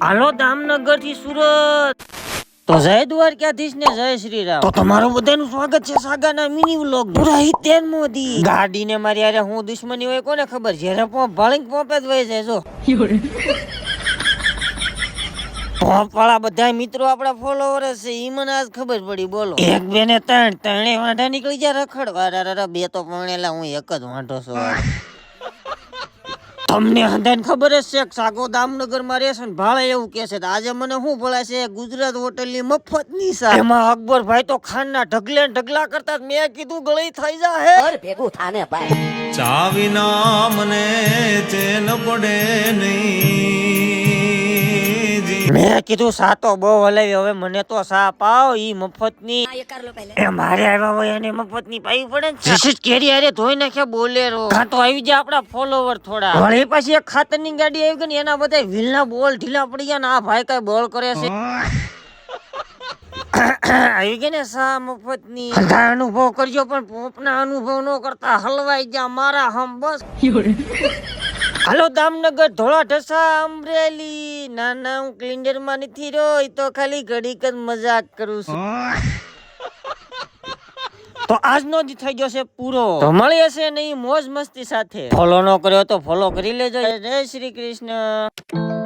હાલો દામનગર થી સુરત તો જય દ્વારકાધીશ ને જય શ્રી રામ। તો તમારું બધાનું સ્વાગત છે સાગાના મિની વ્લોગ પૂરા હિતેન મોદી ગાડી ને મારી યારે હું દુશ્મની હોય કોને ખબર જ્યારે પોપ ભાળીને પોપે જ વહી જાય જો પોપ વાળા બધા મિત્રો આપડા ફોલોવર છે ઈ મને આજ ખબર પડી બોલો એક બે ને ત્રણે વાંઢા નીકળી જાય રખડવા બે તો પરણેલા હું એક જ વાંઢો છું। તમને હંધાને ખબર જ છે સાગો દામનગર માં રહેશે ને ભાડે એવું કે છે આજે મને શું ભળે છે ગુજરાત હોટલ ની મફત ની સા એમાં અકબર ભાઈ તો ખાન ના ઢગલે ઢગલા કરતા મેં કીધું ગળી થઈ જા હે ભેગું થાને ભાઈ ચાવીના મને ચેન પડે નહીં મેં કીધું સા તો બહુ હલાવી હવે મને તો સા પાવ ઈ મફત ની એ મારે આવ્યા હોય એને મફત ની પાવી પડે ને જસીસ કેરી હારે ધોઈ નાખે બોલેરો કાં તો આવી જાય આપડા ફોલોવર થોડા વળી પાછી એક ખાતર ની ગાડી આવી ગઈ ને એના બધા વ્હીલના બોલ ઢીલા પડી ગયા ને આ ભાઈ કઈ બોલ કરે છે આવી ગઈ ને સા મફત ની અનુભવ કરજો પણ પોપના અનુભવ નો કરતા હલવાઈ જા મારા હમ બસ હાલો દામનગર ધોળા ઢસા અમરેલી ના ના હું ક્લિન્ડર માં નથી રહ્યો તો ખાલી ઘડીક જ મજાક કરું છું। તો આજનો દી થઈ ગયો છે પૂરો તો મળી હશે નહીં મોજ મસ્તી સાથે ફોલો નો કર્યો તો ફોલો કરી લેજો। જય શ્રી કૃષ્ણ।